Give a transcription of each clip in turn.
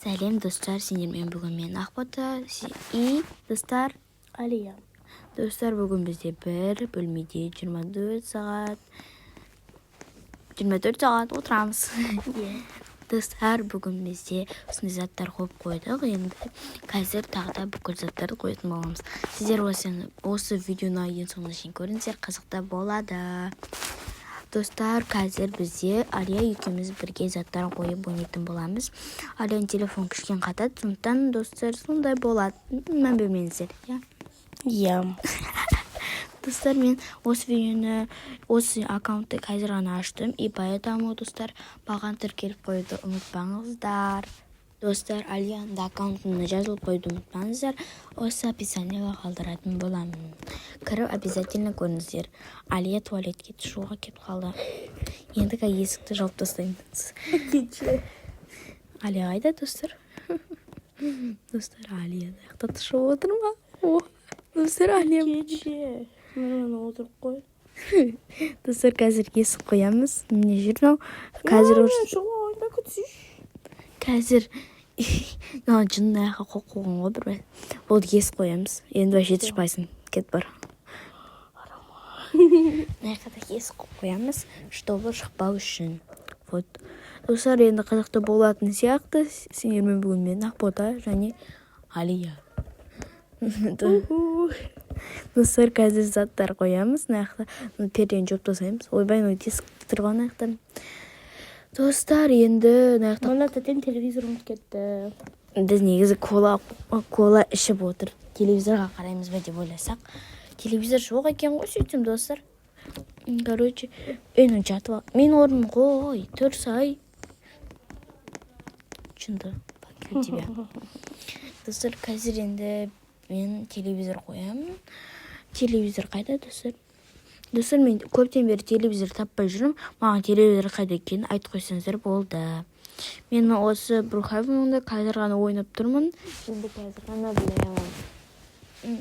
Сәлем достар, сендермен бүгін мен Ақбота и достар Алия. Достар, бүгін бізде бір бөлмеде 24 сағат отырамыз. Достар, бүгін бізде осындай заттар қойып қойдық. Енді қазір тағы да бүкіл заттарды қоятын боламыз. Сіздер осы видеоны ең соңына шейін көріңіздер, қызықты болады. Достар, қазір бізде Алия екеуміз бірге заттар қойып ойнайтын боламыз. Алияның телефон кішкене қатады, сондықтан достар сондай болады. Мән бермеңіздер, Иә. Достар, мен осы аккаунтты қазір ғана аштым. Ипай даму, достар, маған тіркеліп қойды, ұмытпаңыздар. Достар, Алияның аккаунтына жазылып қойды, ұмытпаңыздар. Осы описаниеға қалдыратын боламын. Кіріп обязательно көріңіздер. Алия туалетке шығуға кетіп қалды. Енді есікті жауып тастаймыз. Алия қайда, достар? Достар, Алия аяқта шығып отыр ма? Достар, Алия Кеше. Мен отырып қой. Достар, қазір есік қоямыз. Міне жүрмеу. Қазір Қазір жынның аяққа қоқуған ғой бір. Болды, есік қоямыз. Енді вообще түшпайсың. Кет бар. Аяққа есік қоямыз, чтобы шықпау үшін. Вот. Достар, енді қызықты болатын сияқты. Сендермен бүгін мен Ақбота және Алия. Достар, қазір заттар қоямыз. Пердені жауып тастаймыз. Ойбай, есікті тұрған аяқтан. Достар, енді Мына тәтем телевизор ұмытып кетті. Біз негізі кола ішіп отыр. Телевизорға қараймыз ба деп ойласақ. Телевизор жоқ екен ғой, сөйтсем, достар. Короче, өйнің жатып ал. Мен орным ғой, тұрсай. Чынды, пакет тебе. Достар, қазір енді мен телевизор қоямын. Телевизор қайда, достар? Достар, мен көптен бері телевизор таппай жүрмін. Маған телевизор қайда екенін айтып қойсаңыздар болды. Мен осы Брухавенде қазір ғана ойнап тұрмын. Енді қазір ғана білемін.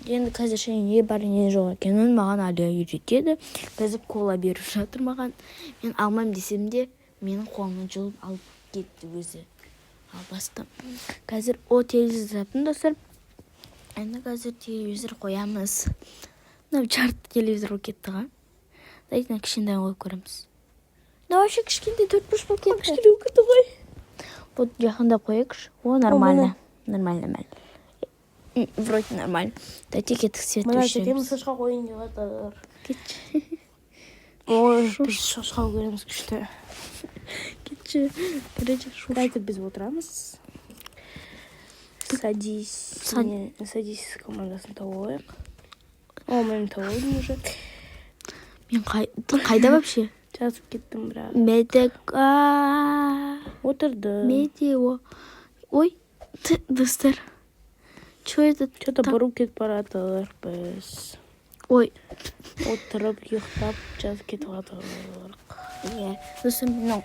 Енді қазір не бар не жоқ екенін маған Алия үйретеді. Қазір кола беріп жатыр маған. Мен алмайым десем де, менің қолымнан жұлып алып кетті өзі. Ал бастым. Қазір телевизор таптым, достар. Енді қазір телевизор қоямыз. Жарты телевизор болып кетті ға. Дайына кішкентай қойып көреміз. Вообще кішкентай 4-5 болып кетті. Кішкентай болып кетті ғой. Вот жақында қояйықшы. О, нормально. Нормально. Вроде нормально. Дайте кеттік свет Мына өшіреміз. тәтем шошқа қойын деп жатыр. Кетші. Ой, біз шошқа көреміз күшті. Кетші. Дайте біз отырамыз. Садись командасын тауып алайық. О, мен тауып уже. Мен қайда вообще? Жазып кеттім бірақ. Отырды. Медео. Ой, достар. Что это? Что-то бұрып кетіп баратыр біз. Ой. Отырып, ұйықтап, жазып кетіп жатыр. Достар, менің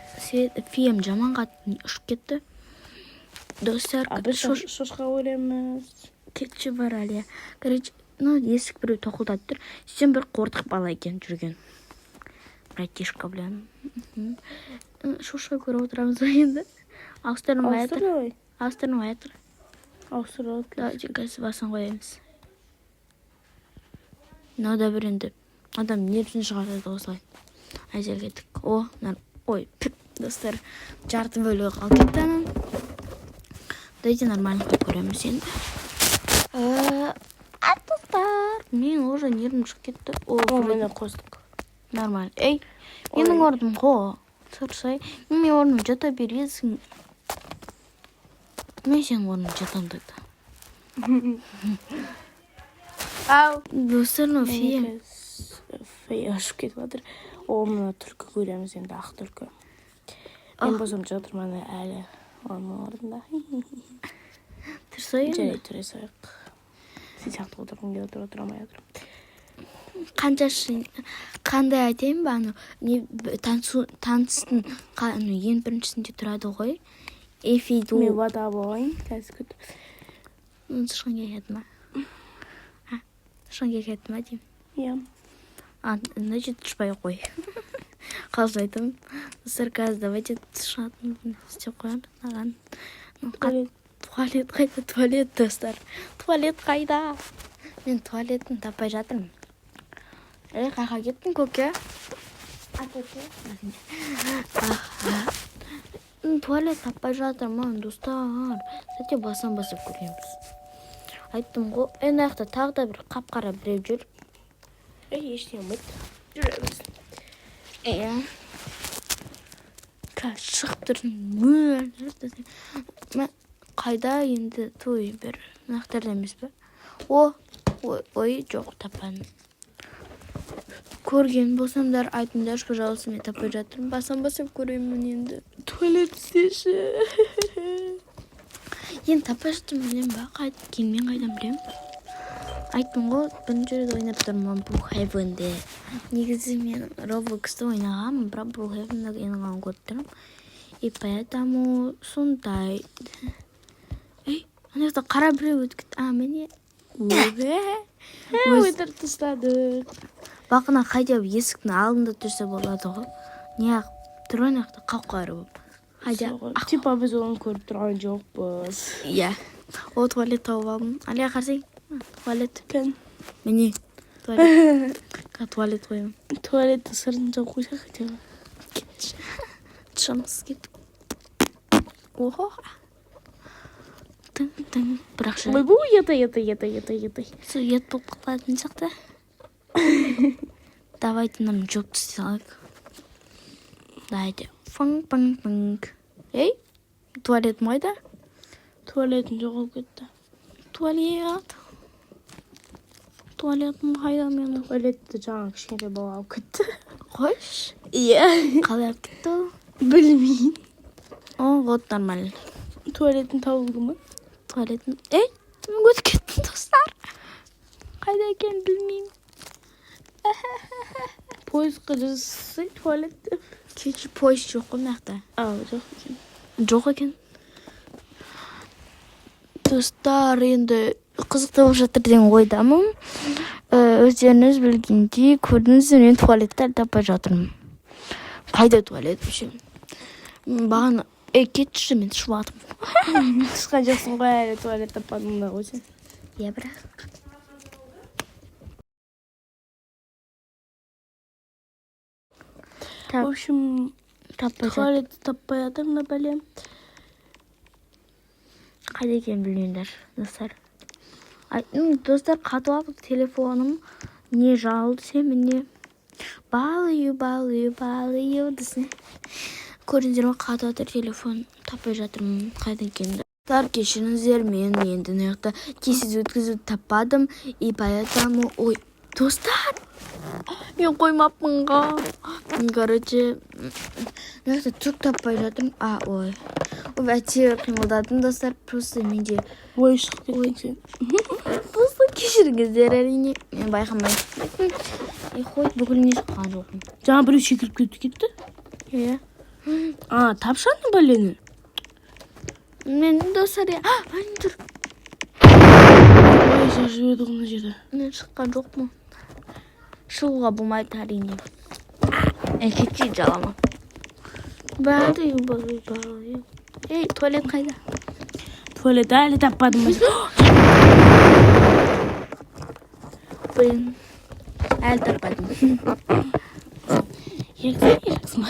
фием жаман қатты ұшып кетті. Достар, біз шошқа көреміз. кетші бар Алия. Короче, есік біреу тоқылдап тұр. Сен бір қортық бала екен жүрген. Братишка, блин. Шошқа көріп отырамыз енді. Ауыстырмай жатыр. Давайте қазір басын қоямыз. Да бір енді. Адам нервін шығартады осылай. Әзер кеттік. Ой, достар, жарты бөлігі қалып кетті. Дайте нормально қойып көреміз енді. Достар, мен уже нервім шығып кетті. Мені қостық. Нормально. Ей, менің орным ғой. Тұрсай, мен орным жата бересің. Мен сенің орным жатам деді. Ау. Достар, фия. Фия ашып кетіп жатыр. Мына түркі көреміз енді, ақ түркі. Мен босам жатыр мана әлі оның орнында. Тұрсай енді. Жарай тұра сайық. Сен сияқты отырғым келіп отырамай отырым. Қандай айтайын ба? Таныстың ең біріншісінде тұрады ғой. Эфиду. Мен вода болайын, қазір күт. Тышқан келеді ма? Тышқан келеді ма деймін? Иә. Значит, түшпай қой. Қалжың айтамын. Достар, қазір давайте тышқанын істеп қоямыз. Туалет қайда? Туалет, достар. Туалет қайда? Мен туалетін таппай жатырмын. Қайға кеттің, көке? Туалет таппай жатырмын, достар. Сәтте басып көреміз. Айттым ғой, аяқта тағы да бір қап-қара біреу жүр. Ештеңе болмайды. Жүреміз. Шығып тұрдың. Қайда енді той бір нақтарда емес пе? Ой, жоқ, таппадым. Көрген болсамдар, айтыңдар, пожалуйста, мен таппай жатырмын. Басып көремін енді. Туалет істеші. Енді таппай жатырмын, білем ба? Кейін қайдан білем? Айттым ғой, бірінші рет ойнап тұрмын бұл хайвенде. Негізі мен Roblox'ta ойнағанмын, бірақ бұл хайвенде ойнағанын көріп тұрмын. И поэтому сондай. Ана жақта қара біреу өтіп кетті. Міне. Өйтір тастадық. Бақына қайда есіктің алдында тұрса болады ғой. Неғып тұр ана жақта қауқары болып. Типа біз оны көріп тұрған жоқпыз. Иә. О, туалет тауып алдым. Алия қарсың? Туалет. Кән. Міне. Туалет. Туалет қойым. Туалетті сыртында қойса қайтемін. Кетші. Шамыз кетіп. Охо. Тың. Бірақ ше. Ой, бұл етай. Сол ет болып қалатын шақты. Давайте нам жопты сделаем. Давайте. Фанг. Ей, туалет майда? Туалетін жоғалып кетті. Туалетім қайда менің? Туалетті жаңа кішкентай бала алып кетті. Қойш? Иә. Қалай алып кетті ол? Білмеймін. Вот нормально. Туалетін табылды ма? Туалетін... Ей, мен өтіп кеттім, достар. Қайда екен білмеймін. Поездқа жазсай туалетті. Keçi polis жоқ қой мақта. Жоқ екен. Жоқ екен. Достар, енді қызықты болып жатыр деген ойдамын. Өздеріңіз білгендей, көрдіңіздер, мен туалетті таппай жатырмын. Қайда туалет үшін? Бағана, кетші, мен шуатым. Тысқан жоқсың ғой, әлі туалет таппадың да ғой сен. Иә, бірақ. В общем, туалетті таппай жатырмын да бәлем. Қайда екен білмеңдер, достар. Достар, қатып алып телефоным не жалды сен міне. Балыю десін. Көріңіздер ме, қатып атыр телефон таппай жатырмын. Қайда екенді. Достар, кешіріңіздер, мен енді неғықта тесіз өткізіп таппадым. И поэтому... Ой, достар! Мен қоймаппын ға. Короче, неғықта түк таппай жатырмын. Ой. Бәтер қимылдадым, достар, просто менде... Ой, шығып кеттің сен. Просто кешіріңіздер әрине. Мен байқамай. Қой, бүкіл не шыққан жоқпын. Жаңа біреу секіріп кетті? Иә. Тапшаны бәлені? Мен достар, айын тұр. Ой, сен жүреді ғына жерді. Мен шыққан жоқпын. Шығуға болмайды әрине. Кетші жалама. Балыю. Ей, туалет қайда? Туалет әлі таппадым ба? Блин, әлі таппадым. Ешақсың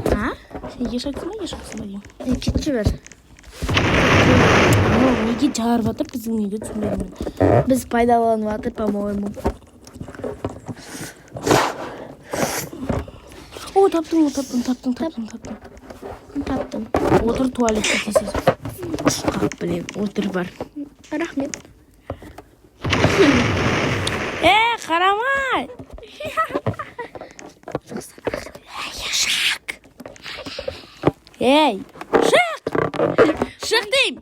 ба? Сен ешақсың ба деймін? Кетші бір. Неге жарып атыр, біздің неге түсінбедім. Біз пайдаланып атыр, по-моему. О, таптым. Таптым. Отыр туалетте тесіз. Қап білем, отыр бар. Рахмет. Қарамай! Шақ! Ей, шық! Шық дейм!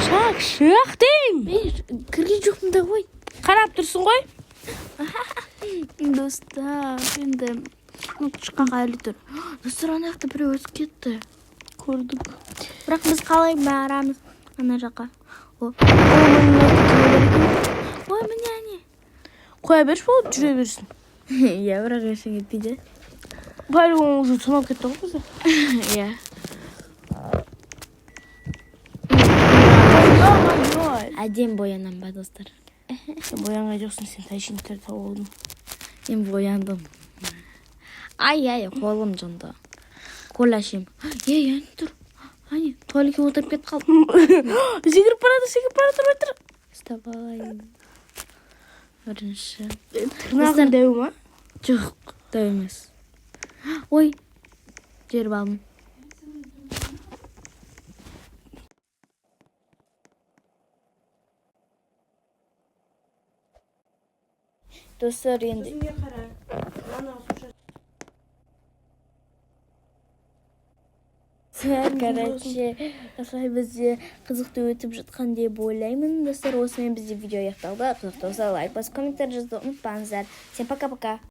Шақ, шық дейм! Кірген жоқпын да ғой. Қарап тұрсың ғой? Достар, енді шыққанға әлі тұр. Достар, ана жақта біреу өтіп кетті. Көрдік. Бірақ біз қалай барамыз ана жаққа? Ой, міне әне. Қоя берші болып жүре берсін. Иә, бірақ ешің етпейді. Полигон уже тонап кетті ғой бізде. Иә. Әдем боянам ба, достар? Сен боянған жоқсың, сен тайшинтер тауып алдың. Мен бояндым. Ай, қолым жонды. Қолашым. Ей, тұр. Ани, туалетке отырып кетіп қалдым. Секіріп барады. Вставай. Бірінші. Тырнағың дәу ма? Жоқ, дәу емес. Ой, жеріп алдым. Достар, енді короче, осылай бізде қызықты өтіп жатқан деп ойлаймын. Достар, осымен бізде видео аяқталды. Қызықты болса лайк басып, комментарий жазуды ұмытпаңыздар. Всем пока-пока.